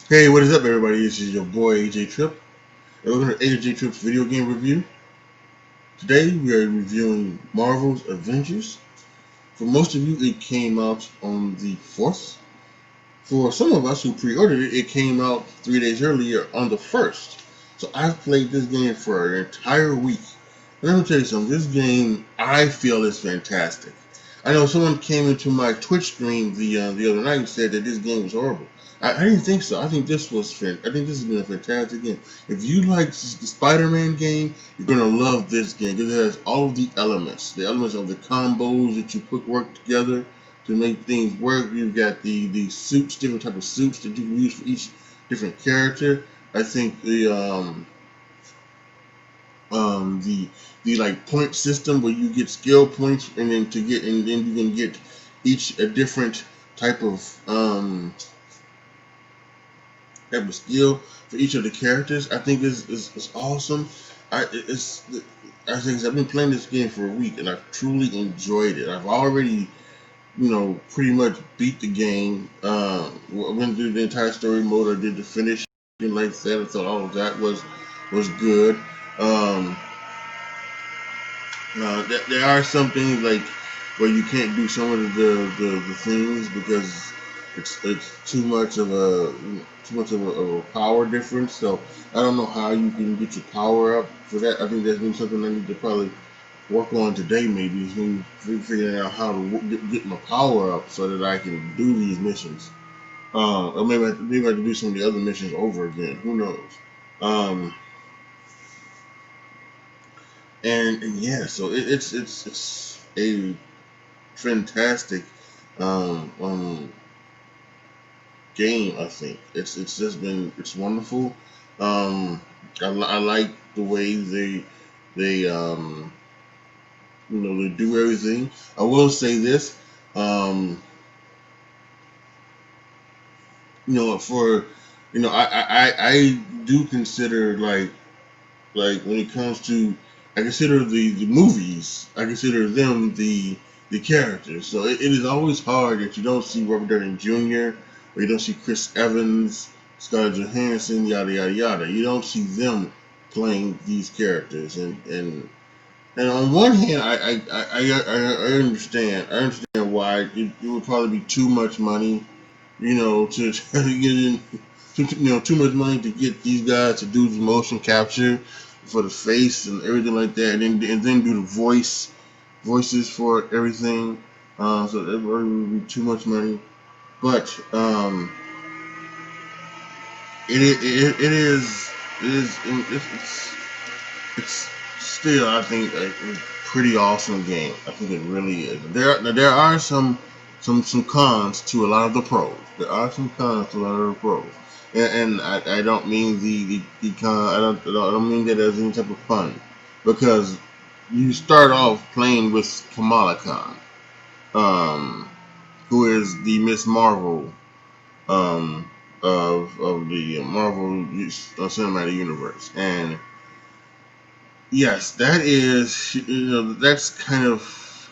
Hey, what is up, everybody? This is your boy AJTRIP, and welcome to AJTRIP's video game review. Today, we are reviewing Marvel's Avengers. For most of you, it came out on the 4th. For some of us who pre-ordered it, it came out 3 days earlier on the 1st. So I've played this game for an entire week. And let me tell you something, this game, I feel, is fantastic. I know someone came into my Twitch stream the other night and said that this game was horrible. I didn't think so. I think I think this has been a fantastic game. If you like the Spider-Man game, you're gonna love this game because it has all of the elements of the combos that you put work together to make things work. You've got the suits, different type of suits that you can use for each different character. I think the like point system where you get skill points and then you can get each a different type of skill for each of the characters. I think is awesome. I think I've been playing this game for a week and I've truly enjoyed it. I've already pretty much beat the game. I went through the entire story mode. I did the finish and like that. I thought all of that was good. Um, there are some things like where you can't do some of the things because it's too much of a power difference. So I don't know how you can get your power up for that. I think that's been something I need to probably work on today. Maybe is me figuring out how to get my power up so that I can do these missions. Or maybe I have to do some of the other missions over again. Who knows? Um, and yeah, so it's a fantastic um, um, game. I think it's just been it's wonderful. Um, I like the way they they do everything. I will say this, um, for I do consider like when it comes to I consider the movies I consider them the characters. So it is always hard that you don't see Robert Downey Jr. or you don't see Chris Evans, Scarlett Johansson, yada yada yada. You don't see them playing these characters, and on one hand, I understand. I understand why it would probably be too much money, to try to get in, too much money to get these guys to do the motion capture for the face and everything like that, and then do the voices for everything. So it would be too much money, but it is it's still, I think, a pretty awesome game. I think it really is. There are some cons to a lot of the pros. There are some cons to a lot of the pros, and I don't mean the con. I don't mean that as any type of fun, because you start off playing with Kamala Khan, um, who is the Miss Marvel um, of the Marvel Cinematic Universe, and yes, that is, that's kind of,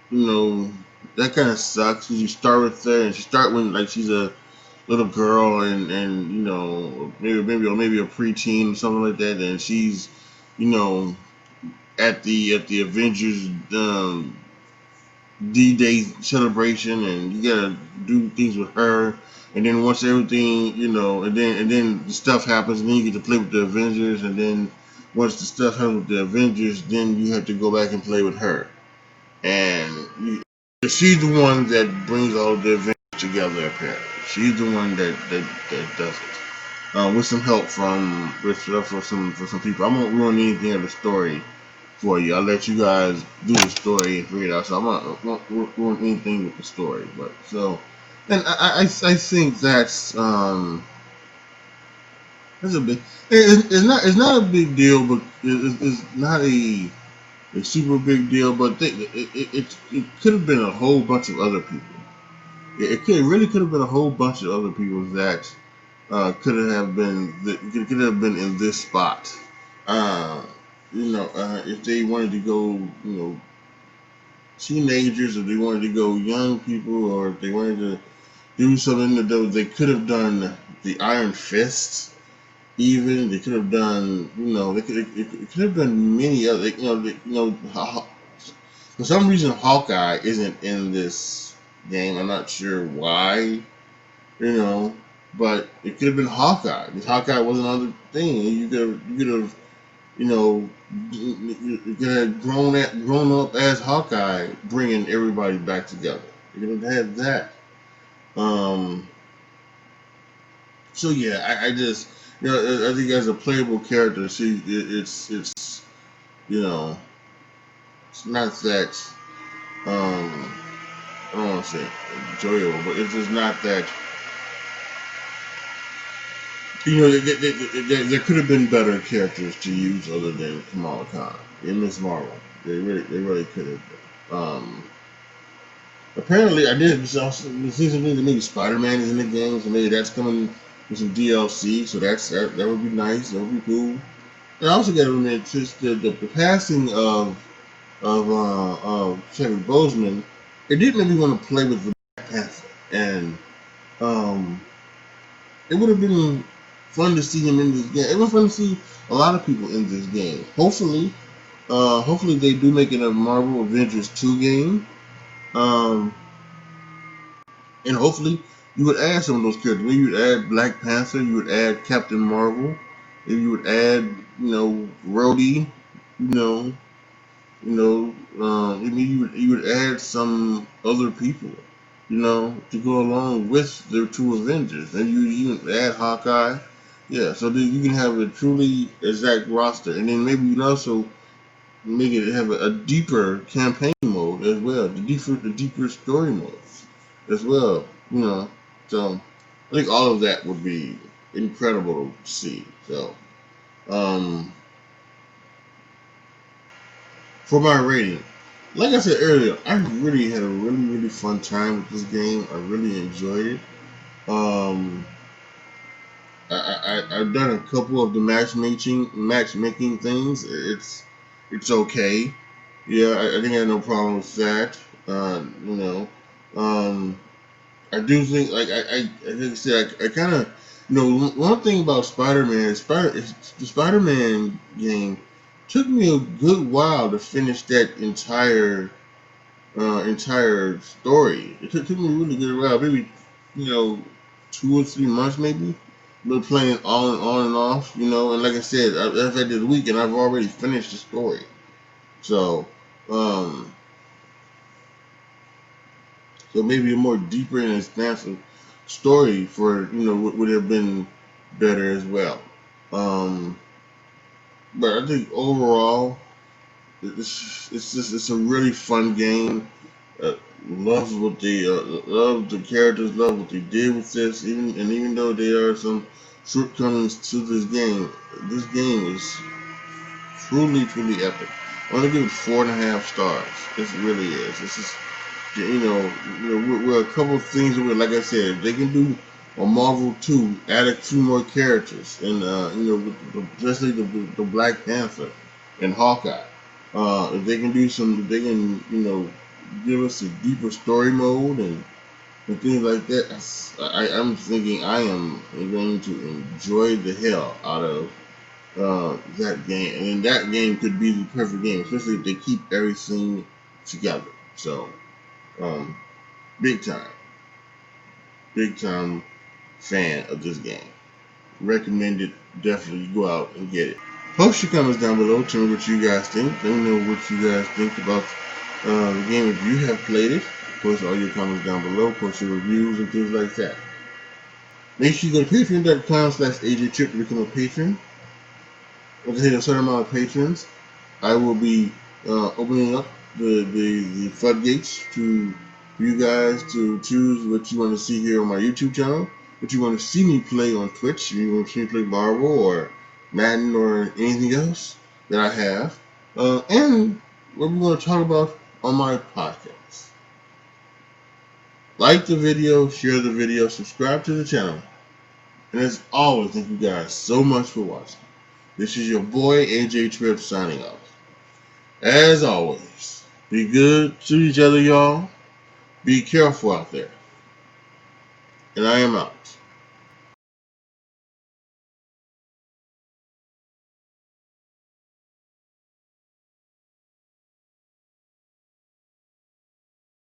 you know, that kind of sucks because you start with her and she start when like she's a little girl and maybe a preteen or something like that, and she's, you know, at the Avengers D-Day celebration, and you gotta do things with her. And then once everything, and then the stuff happens, and then you get to play with the Avengers, and then once the stuff happens with the Avengers, then you have to go back and play with her. And she's the one that brings all the Avengers together. Apparently, she's the one that does it, with some help for some people. I won't ruin anything of the story for you. I'll let you guys do the story and figure it out. So I won't ruin anything with the story. But so, and I think that's a big. It's not a big deal, but it's not a super big deal. But it could have been a whole bunch of other people. It really could have been a whole bunch of other people that could have been in this spot. Uh, if they wanted to go, teenagers, if they wanted to go young people, or if they wanted to do something that they could have done the Iron Fist. Even they could have done, it could have done many other, for some reason Hawkeye isn't in this game. I'm not sure why, but it could have been Hawkeye. Because Hawkeye wasn't on the thing. You could have, you could have grown up as Hawkeye, bringing everybody back together. You could have had that. So yeah, I just, I think as a playable character, see, it's you know, it's not that, I don't want to say enjoyable, but it's just not that, there could have been better characters to use other than Kamala Khan in Miss Marvel. They really could have. Apparently, I did. There seems to me that maybe Spider-Man is in the game, so maybe that's coming with some DLC. So that would be nice. That would be cool. And I also got to admit, just the passing of Chadwick Boseman, it did make me want to play with the Black Panther, and um, it would have been fun to see him in this game. It was fun to see a lot of people in this game. Hopefully they do make it a Marvel Avengers 2 game. And hopefully you would add some of those characters. Maybe you would add Black Panther, you would add Captain Marvel, maybe you would add, Rhodey, you know, maybe you would add some other people, to go along with the two Avengers. Maybe you even add Hawkeye. Yeah, so then you can have a truly exact roster, and then maybe you can also make it have a deeper campaign mode as well, the deeper story mode as well. So I think all of that would be incredible to see. So um, for my rating, like I said earlier, I really had a really fun time with this game. I really enjoyed it. Um, I've done a couple of the matchmaking things. It's okay. Yeah, I think I had no problem with that. You know, um, I do think, like I said, I kind of, one thing about Spider-Man, the Spider-Man game took me a good while to finish that entire story. It took me a really good while, maybe, you know, 2 or 3 months maybe. Been playing on and off, and like I said, I've had this week and I've already finished the story. So, um, so maybe a more deeper and expansive story for would have been better as well. Um, but I think overall, it's a really fun game. Uh, love the characters, love what they did with this. Even though there are some shortcomings to this game is truly epic. I want to give it 4.5 stars. It really is. This is we're a couple of things that like I said, if they can do a Marvel 2, add a few more characters, and especially the Black Panther and Hawkeye. If they can if they can, give us a deeper story mode and things like that, I'm thinking I am going to enjoy the hell out of that game, and that game could be the perfect game, especially if they keep everything together. So, um, big time fan of this game. Recommend it. Definitely go out and get it. Post your comments down below. Tell me what you guys think. Let me know what you guys think about the game if you have played it. Post all your comments down below. Post your reviews and things like that. Make sure you go to patreon.com/AJTrip to become a patron. Once I hit a certain amount of patrons, I will be opening up the floodgates to you guys to choose what you want to see here on my YouTube channel, what you want to see me play on Twitch, if you want to see me play Marvel or Madden or anything else that I have, and what we're going to talk about on my podcast. Like the video, share the video, subscribe to the channel, and as always, thank you guys so much for watching. This is your boy AJTRIP signing off. As always, be good to each other, y'all. Be careful out there. and I am out.